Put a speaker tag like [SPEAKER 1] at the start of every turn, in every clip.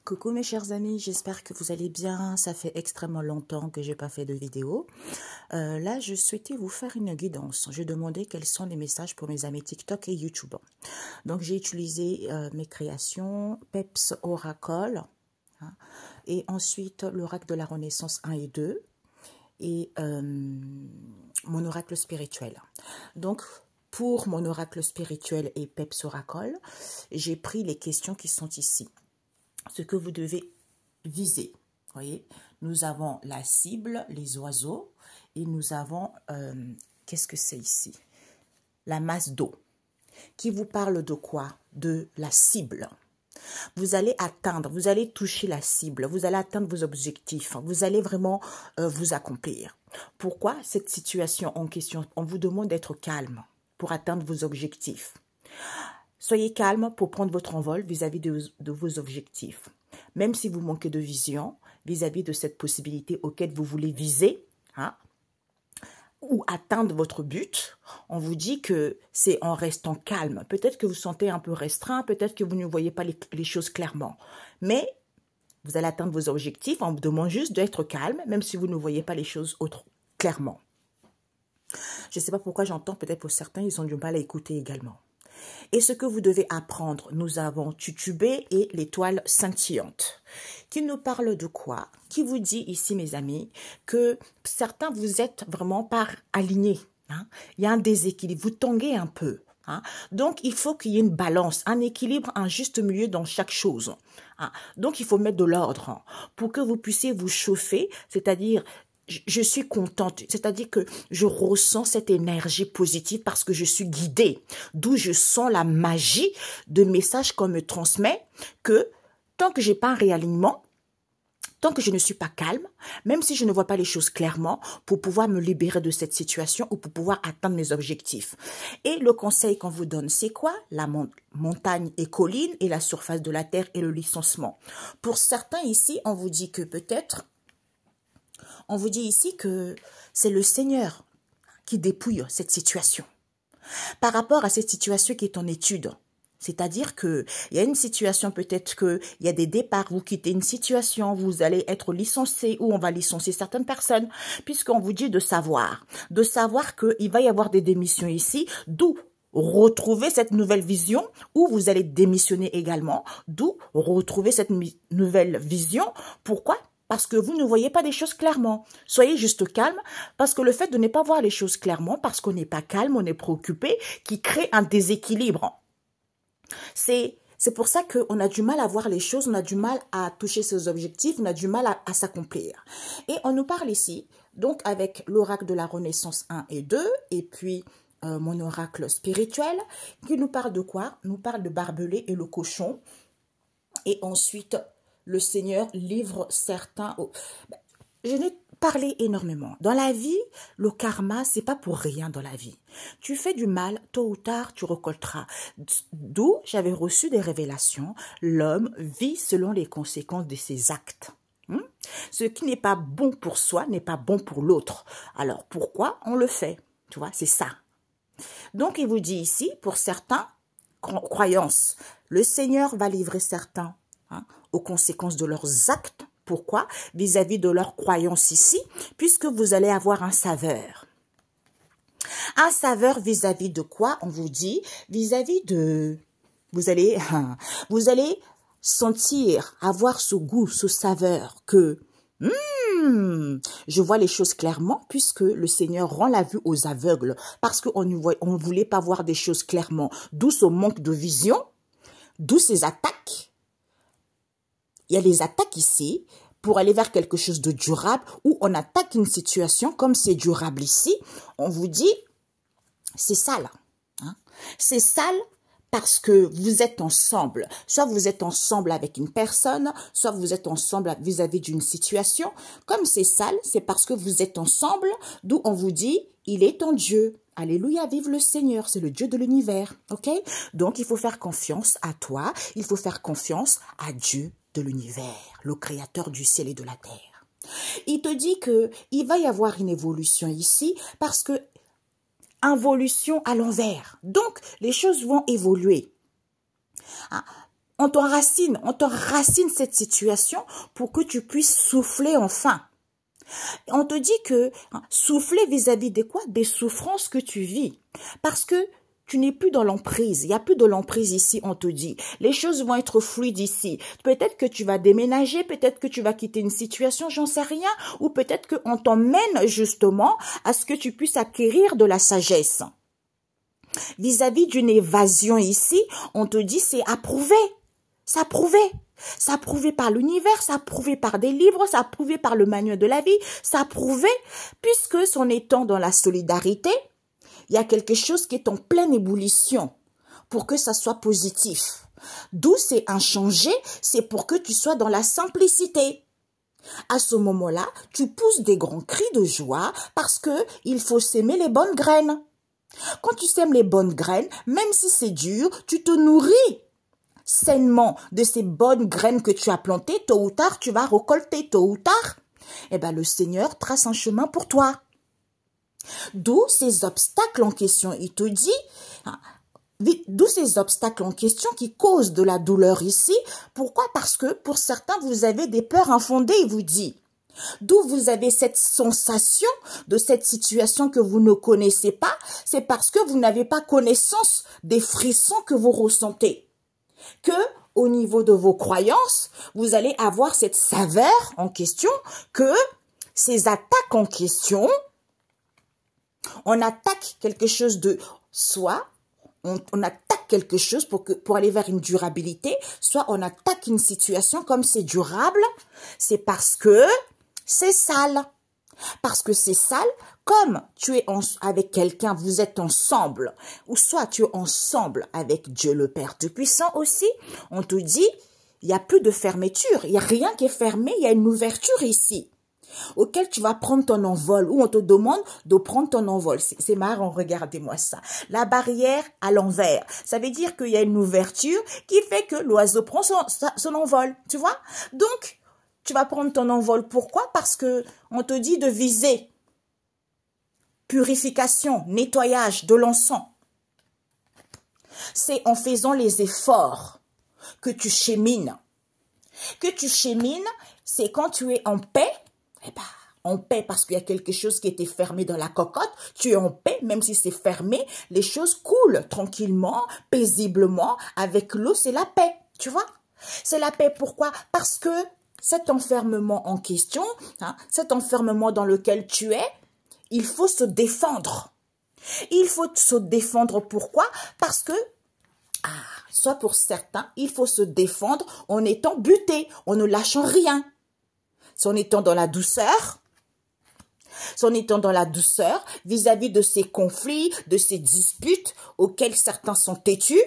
[SPEAKER 1] Coucou mes chers amis, j'espère que vous allez bien. Ça fait extrêmement longtemps que j'ai pas fait de vidéo. Là, je souhaitais vous faire une guidance. Je demandais quels sont les messages pour mes amis TikTok et YouTube. Donc, j'ai utilisé mes créations, Peps Oracle, hein, et ensuite l'oracle de la Renaissance 1 et 2, et mon oracle spirituel. Donc, pour mon oracle spirituel et Peps Oracle, j'ai pris les questions qui sont ici. Ce que vous devez viser. Voyez, nous avons la cible, les oiseaux, et nous avons, qu'est-ce que c'est ici? La masse d'eau. Qui vous parle de quoi? De la cible. Vous allez atteindre, vous allez toucher la cible, vous allez atteindre vos objectifs, vous allez vraiment vous accomplir. Pourquoi cette situation en question? On vous demande d'être calme pour atteindre vos objectifs. Soyez calme pour prendre votre envol vis-à-vis de vos objectifs. Même si vous manquez de vision vis-à-vis de cette possibilité auquel vous voulez viser, hein, ou atteindre votre but, on vous dit que c'est en restant calme. Peut-être que vous sentez un peu restreint, peut-être que vous ne voyez pas les choses clairement. Mais vous allez atteindre vos objectifs, on vous demande juste d'être calme, même si vous ne voyez pas les choses clairement. Je ne sais pas pourquoi j'entends, peut-être pour certains, ils ont du mal à écouter également. Et ce que vous devez apprendre, nous avons Tutubé et l'étoile scintillante. Qui nous parle de quoi? Qui vous dit ici, mes amis, que certains vous êtes vraiment pas alignés. Hein? Il y a un déséquilibre, vous tanguez un peu. Hein? Donc, il faut qu'il y ait une balance, un équilibre, un juste milieu dans chaque chose. Hein? Donc, il faut mettre de l'ordre pour que vous puissiez vous chauffer, c'est-à-dire je suis contente, c'est-à-dire que je ressens cette énergie positive parce que je suis guidée, d'où je sens la magie de messages qu'on me transmet, que tant que j'ai pas un réalignement, tant que je ne suis pas calme, même si je ne vois pas les choses clairement, pour pouvoir me libérer de cette situation ou pour pouvoir atteindre mes objectifs. Et le conseil qu'on vous donne, c'est quoi? La montagne et colline et la surface de la terre et le licenciement. Pour certains ici, on vous dit que peut-être on vous dit ici que c'est le Seigneur qui dépouille cette situation. Par rapport à cette situation qui est en étude, c'est-à-dire qu'il y a une situation, peut-être qu'il y a des départs, vous quittez une situation, vous allez être licencié ou on va licencier certaines personnes, puisqu'on vous dit de savoir qu'il va y avoir des démissions ici, d'où retrouver cette nouvelle vision où vous allez démissionner également, d'où retrouver cette nouvelle vision. Pourquoi? Parce que vous ne voyez pas des choses clairement. Soyez juste calme, parce que le fait de ne pas voir les choses clairement, parce qu'on n'est pas calme, on est préoccupé, qui crée un déséquilibre. C'est pour ça qu'on a du mal à voir les choses, on a du mal à toucher ses objectifs, on a du mal à s'accomplir. Et on nous parle ici, donc avec l'oracle de la Renaissance 1 et 2, et puis mon oracle spirituel, qui nous parle de quoi? Nous parle de barbelé et le cochon, et ensuite le Seigneur livre certains. Je n'ai parlé énormément. Dans la vie, le karma, c'est pas pour rien dans la vie. Tu fais du mal, tôt ou tard, tu récolteras. D'où j'avais reçu des révélations. L'homme vit selon les conséquences de ses actes. Ce qui n'est pas bon pour soi n'est pas bon pour l'autre. Alors pourquoi on le fait? Tu vois, c'est ça. Donc il vous dit ici, pour certains, croyances, le Seigneur va livrer certains aux conséquences de leurs actes. Pourquoi? Vis-à-vis de leurs croyances ici, puisque vous allez avoir un saveur. Un saveur vis-à-vis de quoi? On vous dit vis-à-vis de... Vous allez sentir, avoir ce goût, ce saveur que... je vois les choses clairement puisque le Seigneur rend la vue aux aveugles parce qu'on ne voulait pas voir des choses clairement. D'où ce manque de vision, d'où ces attaques. Il y a les attaques ici pour aller vers quelque chose de durable où on attaque une situation comme c'est durable ici. On vous dit, c'est sale. Hein? C'est sale parce que vous êtes ensemble. Soit vous êtes ensemble avec une personne, soit vous êtes ensemble vis-à-vis d'une situation. Comme c'est sale, c'est parce que vous êtes ensemble, d'où on vous dit, il est en Dieu. Alléluia, vive le Seigneur, c'est le Dieu de l'univers. Ok? Donc, il faut faire confiance à toi, il faut faire confiance à Dieu de l'univers, le créateur du ciel et de la terre. Il te dit que il va y avoir une évolution ici parce que involution à l'envers. Donc, les choses vont évoluer. on t'enracine cette situation pour que tu puisses souffler enfin. On te dit que souffler vis-à-vis de quoi? Des souffrances que tu vis. Parce que tu n'es plus dans l'emprise. Il n'y a plus de l'emprise ici, on te dit. Les choses vont être fluides ici. Peut-être que tu vas déménager, peut-être que tu vas quitter une situation, j'en sais rien. Ou peut-être qu'on t'emmène justement à ce que tu puisses acquérir de la sagesse. Vis-à-vis d'une évasion ici, on te dit c'est approuvé. C'est approuvé. C'est approuvé par l'univers, c'est approuvé par des livres, c'est approuvé par le manuel de la vie, c'est approuvé puisque son étant dans la solidarité, il y a quelque chose qui est en pleine ébullition pour que ça soit positif. D'où c'est inchangé, c'est pour que tu sois dans la simplicité. À ce moment-là, tu pousses des grands cris de joie parce que il faut s'aimer les bonnes graines. Quand tu sèmes les bonnes graines, même si c'est dur, tu te nourris sainement de ces bonnes graines que tu as plantées. Tôt ou tard, tu vas récolter. Tôt ou tard, eh ben, le Seigneur trace un chemin pour toi. D'où ces obstacles en question. Il te dit, d'où ces obstacles en question qui causent de la douleur ici. Pourquoi? Parce que pour certains, vous avez des peurs infondées, il vous dit. D'où vous avez cette sensation de cette situation que vous ne connaissez pas. C'est parce que vous n'avez pas connaissance des frissons que vous ressentez. Que, au niveau de vos croyances, vous allez avoir cette saveur en question, que ces attaques en question, on attaque quelque chose de soit on attaque quelque chose pour aller vers une durabilité, soit on attaque une situation comme c'est durable, c'est parce que c'est sale. Parce que c'est sale, comme tu es avec quelqu'un, vous êtes ensemble, ou soit tu es ensemble avec Dieu le Père Tout-Puissant aussi, on te dit, il n'y a plus de fermeture, il n'y a rien qui est fermé, il y a une ouverture ici, auquel tu vas prendre ton envol, ou on te demande de prendre ton envol. C'est marrant, regardez-moi ça. La barrière à l'envers, ça veut dire qu'il y a une ouverture qui fait que l'oiseau prend son envol, tu vois. Donc, tu vas prendre ton envol. Pourquoi? Parce que on te dit de viser purification, nettoyage de l'encens. C'est en faisant les efforts que tu chemines. Que tu chemines, c'est quand tu es en paix, eh ben, en paix parce qu'il y a quelque chose qui était fermé dans la cocotte, tu es en paix, même si c'est fermé, les choses coulent tranquillement, paisiblement, avec l'eau, c'est la paix, tu vois. C'est la paix, pourquoi? Parce que cet enfermement en question, cet enfermement dans lequel tu es, il faut se défendre. Il faut se défendre, pourquoi? Parce que, soit pour certains, il faut se défendre en étant buté, en ne lâchant rien. C'est en étant dans la douceur, vis-à-vis de ces conflits, de ces disputes auxquels certains sont têtus.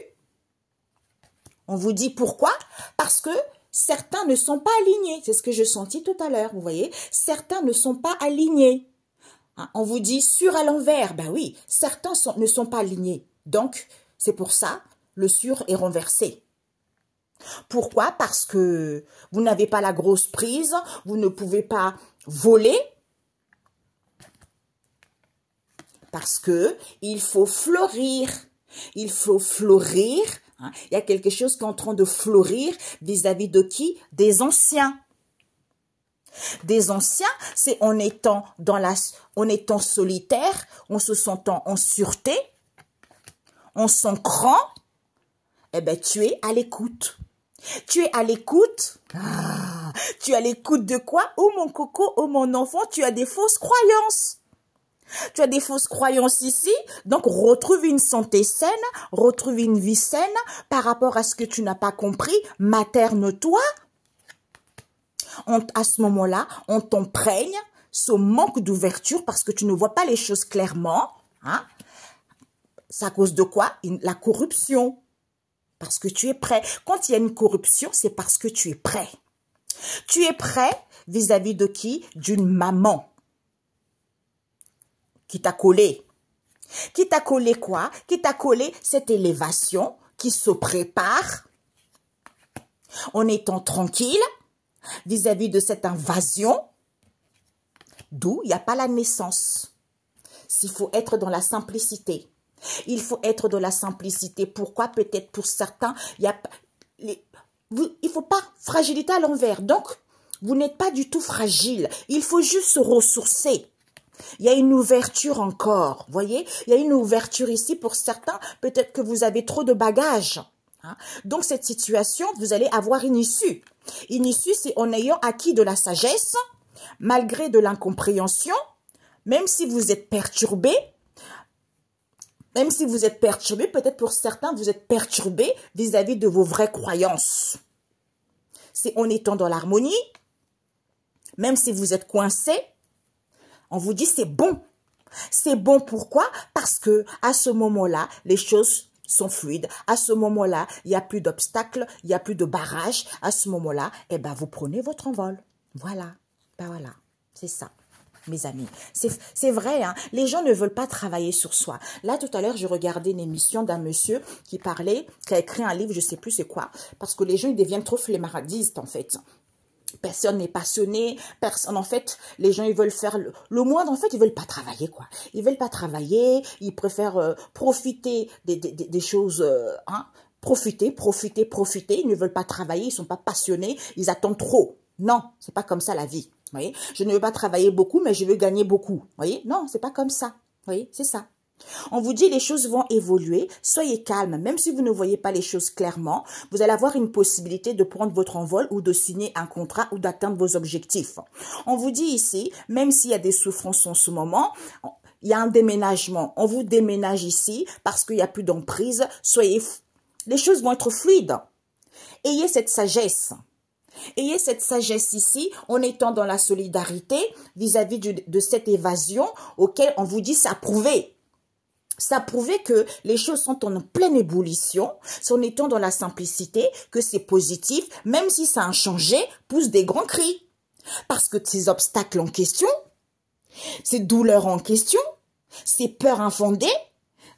[SPEAKER 1] On vous dit pourquoi? Parce que certains ne sont pas alignés. C'est ce que je sentis tout à l'heure, vous voyez. Certains ne sont pas alignés. On vous dit sur à l'envers. Ben oui, certains ne sont pas alignés. Donc, c'est pour ça, le sur est renversé. Pourquoi? Parce que vous n'avez pas la grosse prise, vous ne pouvez pas voler. Parce que il faut fleurir. Il faut fleurir. Il y a quelque chose qui est en train de fleurir vis-à-vis de qui? Des anciens. Des anciens, c'est en étant solitaire, en se sentant en sûreté, en s'ancrant, eh ben tu es à l'écoute. Tu es à l'écoute. Tu es à l'écoute de quoi? Oh mon coco, oh mon enfant, tu as des fausses croyances. Tu as des fausses croyances ici, donc retrouve une santé saine, retrouve une vie saine par rapport à ce que tu n'as pas compris, materne-toi. À ce moment-là, on t'emprègne ce manque d'ouverture parce que tu ne vois pas les choses clairement. C'est à cause de quoi? La corruption. Parce que tu es prêt. Quand il y a une corruption, c'est parce que tu es prêt. Tu es prêt vis-à-vis de qui? D'une maman qui t'a collé. Qui t'a collé quoi? Qui t'a collé cette élévation qui se prépare en étant tranquille vis-à-vis de cette invasion, d'où il n'y a pas la naissance. Il faut être dans la simplicité. Il faut être dans la simplicité. Pourquoi? Peut-être pour certains, Il ne faut pas fragilité à l'envers. Donc, vous n'êtes pas du tout fragile. Il faut juste se ressourcer. Il y a une ouverture encore, voyez. Il y a une ouverture ici pour certains. Peut-être que vous avez trop de bagages. Hein. Donc, cette situation, vous allez avoir une issue. Une issue, c'est en ayant acquis de la sagesse, malgré de l'incompréhension, même si vous êtes perturbé. Même si vous êtes perturbé, peut-être pour certains, vous êtes perturbé vis-à-vis de vos vraies croyances. C'est en étant dans l'harmonie, même si vous êtes coincé, on vous dit c'est bon. C'est bon pourquoi? Parce que à ce moment-là, les choses sont fluides. À ce moment-là, il n'y a plus d'obstacles, il n'y a plus de barrages. À ce moment-là, eh ben, vous prenez votre envol. Voilà. Ben voilà, c'est ça. Mes amis, c'est vrai, hein, les gens ne veulent pas travailler sur soi. Là, tout à l'heure, je regardais une émission d'un monsieur qui parlait, qui a écrit un livre, je ne sais plus c'est quoi, parce que les gens, ils deviennent trop flemmardistes, en fait. Personne n'est passionné, personne, en fait, les gens, ils veulent faire le moindre, en fait, ils veulent pas travailler, quoi. Ils veulent pas travailler, ils préfèrent profiter des choses, hein, profiter, ils ne veulent pas travailler, ils sont pas passionnés, ils attendent trop. Non, c'est pas comme ça la vie. Voyez, je ne veux pas travailler beaucoup, mais je veux gagner beaucoup. Voyez, non, c'est pas comme ça. Voyez, c'est ça. On vous dit les choses vont évoluer, soyez calme, même si vous ne voyez pas les choses clairement, vous allez avoir une possibilité de prendre votre envol ou de signer un contrat ou d'atteindre vos objectifs. On vous dit ici, même s'il y a des souffrances en ce moment, il y a un déménagement, on vous déménage ici parce qu'il n'y a plus d'emprise, les choses vont être fluides. Ayez cette sagesse. Ayez cette sagesse ici en étant dans la solidarité vis-à-vis de cette évasion auquel on vous dit ça prouvé. Ça prouvait que les choses sont en pleine ébullition, en étant dans la simplicité, que c'est positif, même si ça a changé, pousse des grands cris. Parce que ces obstacles en question, ces douleurs en question, ces peurs infondées,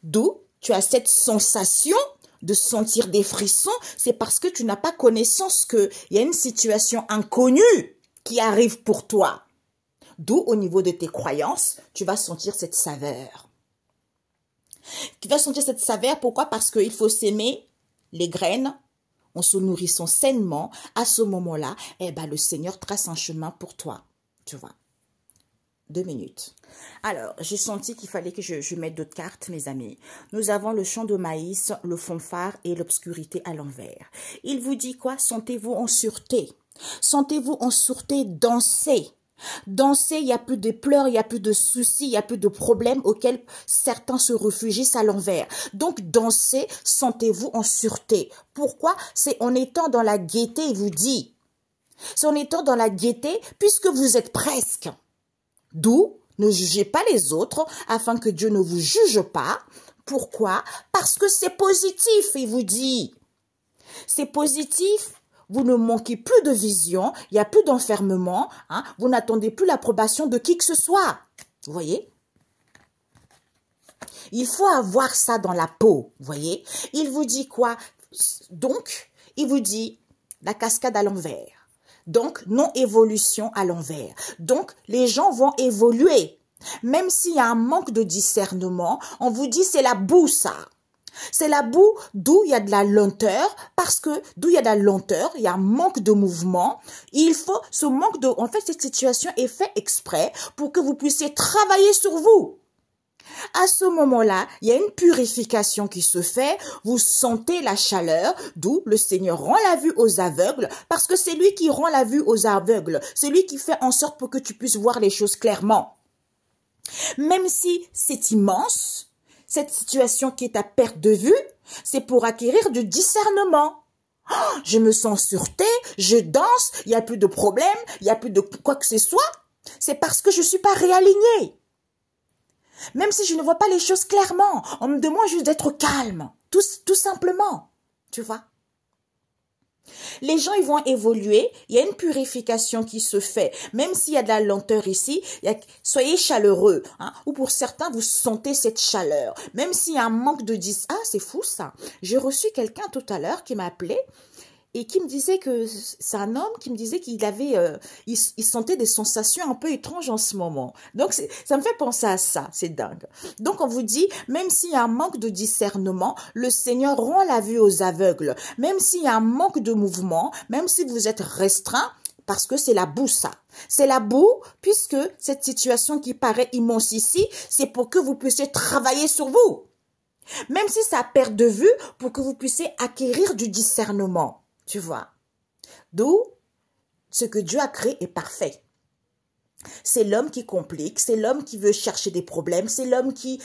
[SPEAKER 1] d'où tu as cette sensation de sentir des frissons, c'est parce que tu n'as pas connaissance qu'il y a une situation inconnue qui arrive pour toi. D'où, au niveau de tes croyances, tu vas sentir cette saveur. Tu vas sentir cette saveur, pourquoi? Parce qu'il faut s'aimer les graines en se nourrissant sainement. À ce moment-là, eh ben, le Seigneur trace un chemin pour toi, tu vois. 2 minutes. Alors, j'ai senti qu'il fallait que je mette d'autres cartes, mes amis. Nous avons le champ de maïs, le fond phare et l'obscurité à l'envers. Il vous dit quoi? Sentez-vous en sûreté. Sentez-vous en sûreté, dansez. Dansez, il n'y a plus de pleurs, il n'y a plus de soucis, il n'y a plus de problèmes auxquels certains se réfugient à l'envers. Donc, dansez, sentez-vous en sûreté. Pourquoi? C'est en étant dans la gaieté, il vous dit. C'est en étant dans la gaieté, puisque vous êtes presque. D'où, ne jugez pas les autres, afin que Dieu ne vous juge pas. Pourquoi? Parce que c'est positif, il vous dit. C'est positif, vous ne manquez plus de vision, il n'y a plus d'enfermement, hein, vous n'attendez plus l'approbation de qui que ce soit. Vous voyez? Il faut avoir ça dans la peau, vous voyez? Il vous dit quoi? Donc, il vous dit la cascade à l'envers. Donc, non-évolution à l'envers. Donc, les gens vont évoluer. Même s'il y a un manque de discernement, on vous dit c'est la boue, ça. C'est la boue d'où il y a de la lenteur, parce que d'où il y a de la lenteur, il y a un manque de mouvement. Il faut ce manque de... En fait, cette situation est faite exprès pour que vous puissiez travailler sur vous. À ce moment-là, il y a une purification qui se fait, vous sentez la chaleur, d'où le Seigneur rend la vue aux aveugles, parce que c'est lui qui rend la vue aux aveugles, c'est lui qui fait en sorte pour que tu puisses voir les choses clairement. Même si c'est immense, cette situation qui est à perte de vue, c'est pour acquérir du discernement. Oh, je me sens en sûreté, je danse, il n'y a plus de problème, il n'y a plus de quoi que ce soit, c'est parce que je ne suis pas réalignée. Même si je ne vois pas les choses clairement, on me demande juste d'être calme, tout simplement, tu vois. Les gens, ils vont évoluer, il y a une purification qui se fait, même s'il y a de la lenteur ici, soyez chaleureux, hein, ou pour certains, vous sentez cette chaleur, même s'il y a un manque de ah, c'est fou ça, j'ai reçu quelqu'un tout à l'heure qui m'a appelé, et qui me disait que c'est un homme qui me disait qu'il avait, il sentait des sensations un peu étranges en ce moment. Donc, ça me fait penser à ça, c'est dingue. Donc, on vous dit, même s'il y a un manque de discernement, le Seigneur rend la vue aux aveugles. Même s'il y a un manque de mouvement, même si vous êtes restreint, parce que c'est la boue, ça. C'est la boue, puisque cette situation qui paraît immense ici, c'est pour que vous puissiez travailler sur vous. Même si ça perd de vue, pour que vous puissiez acquérir du discernement. Tu vois. D'où ce que Dieu a créé est parfait. C'est l'homme qui complique, c'est l'homme qui veut chercher des problèmes, c'est l'homme qui...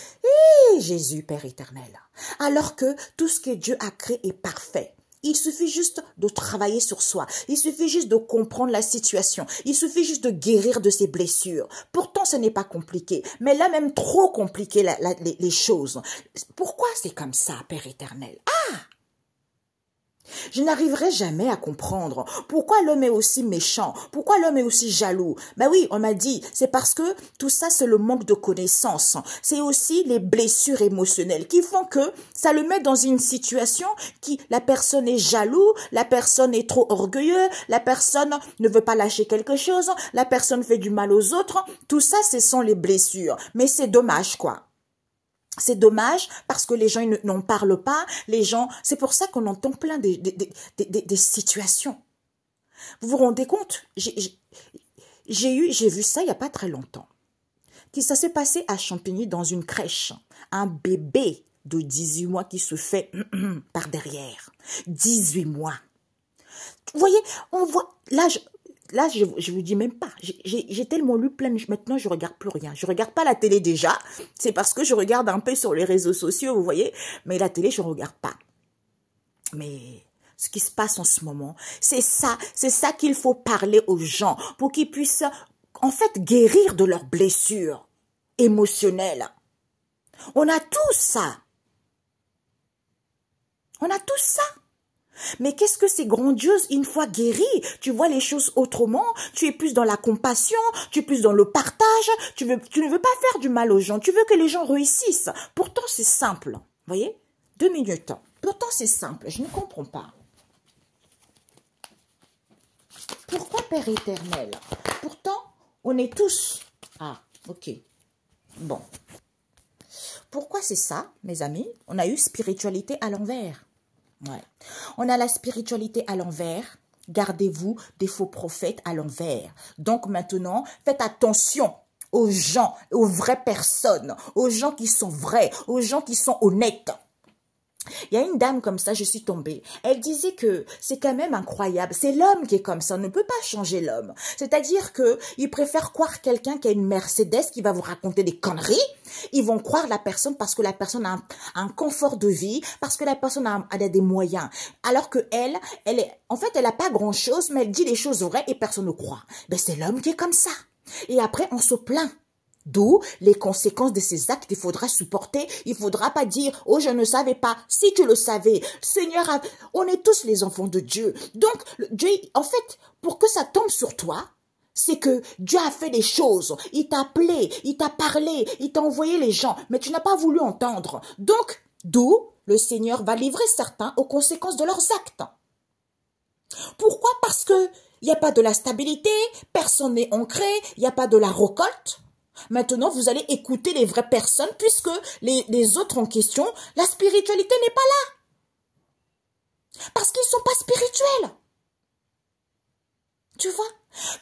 [SPEAKER 1] Jésus, Père éternel. Alors que tout ce que Dieu a créé est parfait. Il suffit juste de travailler sur soi. Il suffit juste de comprendre la situation. Il suffit juste de guérir de ses blessures. Pourtant, ce n'est pas compliqué. Mais là, même trop compliqué les choses. Pourquoi c'est comme ça, Père éternel? Je n'arriverai jamais à comprendre pourquoi l'homme est aussi méchant, pourquoi l'homme est aussi jaloux. Ben oui, on m'a dit, c'est parce que tout ça, c'est le manque de connaissances. C'est aussi les blessures émotionnelles qui font que ça le met dans une situation qui, la personne est jaloux, la personne est trop orgueilleuse, la personne ne veut pas lâcher quelque chose, la personne fait du mal aux autres. Tout ça, ce sont les blessures. Mais c'est dommage, quoi. C'est dommage parce que les gens n'en parlent pas, les gens, c'est pour ça qu'on entend plein des situations. Vous vous rendez compte? J'ai vu ça il n'y a pas très longtemps. Ça s'est passé à Champigny dans une crèche. Un bébé de 18 mois qui se fait par derrière. 18 mois. Vous voyez, on voit, là, je vous dis même pas. J'ai tellement lu plein. Maintenant, je regarde plus rien. Je regarde pas la télé déjà. C'est parce que je regarde un peu sur les réseaux sociaux, vous voyez. Mais la télé, je regarde pas. Mais ce qui se passe en ce moment, c'est ça qu'il faut parler aux gens pour qu'ils puissent, en fait, guérir de leurs blessures émotionnelles. On a tout ça. On a tout ça. Mais qu'est-ce que c'est grandiose une fois guéri? Tu vois les choses autrement, tu es plus dans la compassion, tu es plus dans le partage, tu ne veux pas faire du mal aux gens, tu veux que les gens réussissent. Pourtant, c'est simple. Vous voyez? 2 minutes. Pourtant, c'est simple. Je ne comprends pas. Pourquoi, Père éternel? Pourtant, on est tous... Ah, ok. Bon. Pourquoi c'est ça, mes amis? On a eu spiritualité à l'envers. Ouais. On a la spiritualité à l'envers. Gardez-vous des faux prophètes à l'envers. Donc maintenant, faites attention aux gens, aux vraies personnes, aux gens qui sont vrais, aux gens qui sont honnêtes. Il y a une dame comme ça, je suis tombée. Elle disait que c'est quand même incroyable. C'est l'homme qui est comme ça. On ne peut pas changer l'homme. C'est-à-dire que ils préfèrent croire quelqu'un qui a une Mercedes qui va vous raconter des conneries. Ils vont croire la personne parce que la personne a un confort de vie, parce que la personne a des moyens. Alors que en fait, elle n'a pas grand-chose, mais elle dit les choses vraies et personne ne croit. Ben, c'est l'homme qui est comme ça. Et après, on se plaint. D'où les conséquences de ces actes, il faudra supporter, il faudra pas dire, oh je ne savais pas, si tu le savais, Seigneur, on est tous les enfants de Dieu. Donc, Dieu, en fait, pour que ça tombe sur toi, c'est que Dieu a fait des choses, il t'a appelé, il t'a parlé, il t'a envoyé les gens, mais tu n'as pas voulu entendre. Donc, d'où le Seigneur va livrer certains aux conséquences de leurs actes. Pourquoi? Parce que il n'y a pas de la stabilité, personne n'est ancré, il n'y a pas de la récolte. Maintenant, vous allez écouter les vraies personnes puisque les autres en question, la spiritualité n'est pas là. Parce qu'ils ne sont pas spirituels. Tu vois?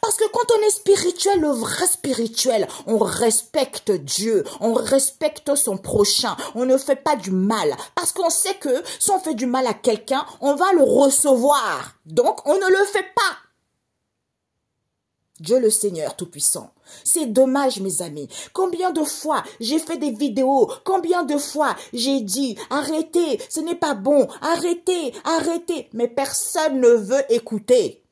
[SPEAKER 1] Parce que quand on est spirituel, le vrai spirituel, on respecte Dieu, on respecte son prochain, on ne fait pas du mal. Parce qu'on sait que si on fait du mal à quelqu'un, on va le recevoir. Donc, on ne le fait pas. Dieu le Seigneur Tout-Puissant. C'est dommage, mes amis. Combien de fois j'ai fait des vidéos, combien de fois j'ai dit, arrêtez, ce n'est pas bon, arrêtez, arrêtez. Mais personne ne veut écouter.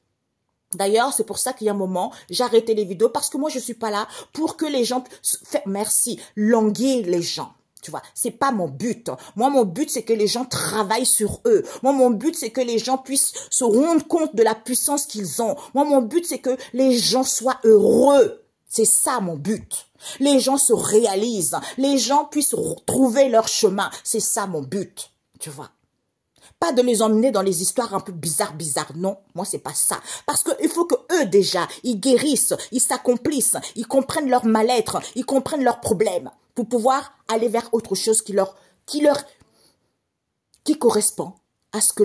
[SPEAKER 1] D'ailleurs, c'est pour ça qu'il y a un moment, j'ai arrêté les vidéos parce que moi, je suis pas là pour que les gens... Merci, languir les gens. Tu vois, c'est pas mon but. Moi, mon but, c'est que les gens travaillent sur eux. Moi, mon but, c'est que les gens puissent se rendre compte de la puissance qu'ils ont. Moi, mon but, c'est que les gens soient heureux. C'est ça, mon but. Les gens se réalisent. Les gens puissent trouver leur chemin. C'est ça, mon but. Tu vois. Pas de les emmener dans les histoires un peu bizarres. Non, moi, c'est pas ça. Parce qu'il faut que eux, déjà, ils guérissent, ils s'accomplissent, ils comprennent leur mal-être, ils comprennent leurs problèmes pour pouvoir aller vers autre chose qui correspond à ce que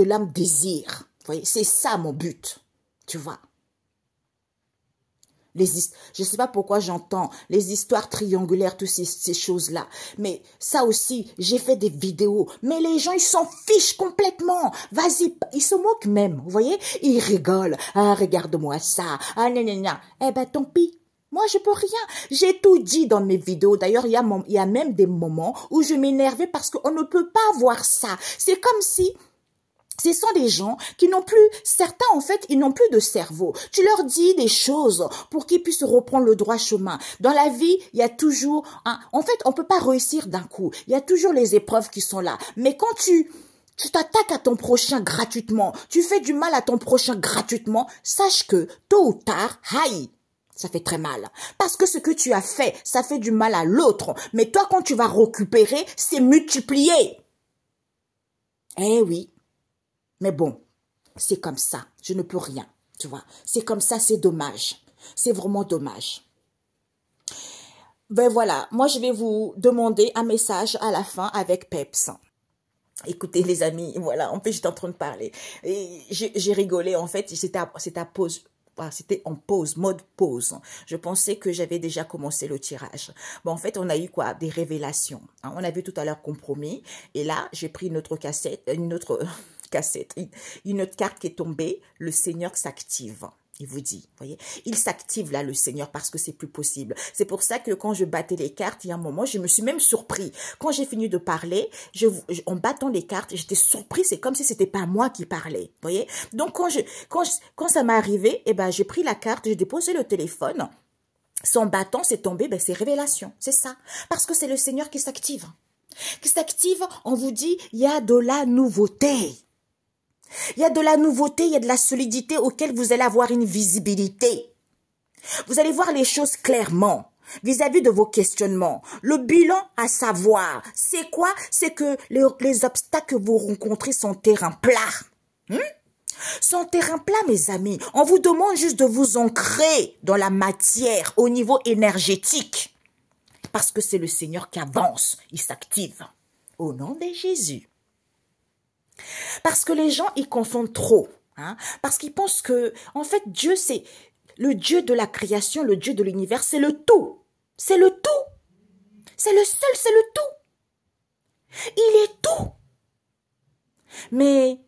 [SPEAKER 1] l'âme désire. Vous voyez, c'est ça mon but. Tu vois. Je ne sais pas pourquoi j'entends les histoires triangulaires, toutes ces choses-là. Mais ça aussi, j'ai fait des vidéos. Mais les gens, ils s'en fichent complètement. Vas-y, ils se moquent même. Vous voyez, ils rigolent. Ah, regarde-moi ça. Ah, gna. Eh ben, tant pis. Moi, je peux rien. J'ai tout dit dans mes vidéos. D'ailleurs, il y a même des moments où je m'énervais parce qu'on ne peut pas voir ça. C'est comme si... Ce sont des gens qui n'ont plus, certains en fait, ils n'ont plus de cerveau. Tu leur dis des choses pour qu'ils puissent reprendre le droit chemin. Dans la vie, il y a toujours, en fait, on peut pas réussir d'un coup. Il y a toujours les épreuves qui sont là. Mais quand tu t'attaques à ton prochain gratuitement, tu fais du mal à ton prochain gratuitement, sache que tôt ou tard, aïe, ça fait très mal. Parce que ce que tu as fait, ça fait du mal à l'autre. Mais toi, quand tu vas récupérer, c'est multiplié. Eh oui. Mais bon, c'est comme ça. Je ne peux rien, tu vois. C'est comme ça, c'est dommage. C'est vraiment dommage. Ben voilà, moi je vais vous demander un message à la fin avec Peps. Écoutez les amis, voilà, en fait j'étais en train de parler. Et j'ai rigolé, en fait, c'était à pause. C'était en pause, mode pause. Je pensais que j'avais déjà commencé le tirage. Bon, en fait, on a eu quoi? Des révélations. Hein. On a vu tout à l'heure compromis. Et là, j'ai pris une autre cassette, une autre carte qui est tombée. Le Seigneur s'active. Il vous dit, voyez, il s'active là, le Seigneur, parce que c'est plus possible. C'est pour ça que quand je battais les cartes, il y a un moment, je me suis même surpris. Quand j'ai fini de parler, en battant les cartes, j'étais surpris. C'est comme si c'était pas moi qui parlais, voyez. Donc quand ça m'est arrivé, eh ben j'ai pris la carte, j'ai déposé le téléphone. Son battant, c'est tombé, ben c'est révélation, c'est ça. Parce que c'est le Seigneur qui s'active. Qui s'active, on vous dit, il y a de la nouveauté. Il y a de la nouveauté, il y a de la solidité auquel vous allez avoir une visibilité. Vous allez voir les choses clairement vis-à-vis de vos questionnements. Le bilan à savoir, c'est quoi? C'est que les obstacles que vous rencontrez sont terrain plat. Sont terrain plat, mes amis. On vous demande juste de vous ancrer dans la matière au niveau énergétique. Parce que c'est le Seigneur qui avance, il s'active. Au nom de Jésus. Parce que les gens, ils confondent trop. Hein? Parce qu'ils pensent que, en fait, Dieu, c'est le Dieu de la création, le Dieu de l'univers, c'est le tout. C'est le tout. C'est le seul, c'est le tout. Il est tout. Mais,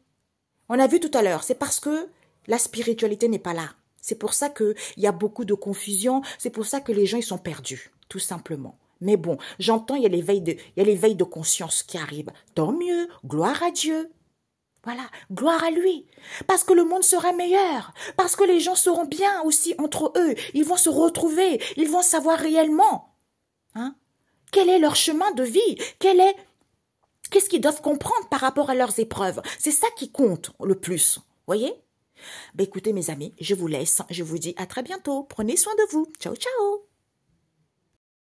[SPEAKER 1] on a vu tout à l'heure, c'est parce que la spiritualité n'est pas là. C'est pour ça qu'il y a beaucoup de confusion. C'est pour ça que les gens, ils sont perdus, tout simplement. Mais bon, j'entends, il y a l'éveil de conscience qui arrive. Tant mieux, gloire à Dieu. Voilà, gloire à lui. Parce que le monde sera meilleur. Parce que les gens seront bien aussi entre eux. Ils vont se retrouver. Ils vont savoir réellement. Hein? Quel est leur chemin de vie? Qu'est-ce qu'ils doivent comprendre par rapport à leurs épreuves? C'est ça qui compte le plus. Voyez? Ben écoutez mes amis, je vous laisse. Je vous dis à très bientôt. Prenez soin de vous. Ciao, ciao.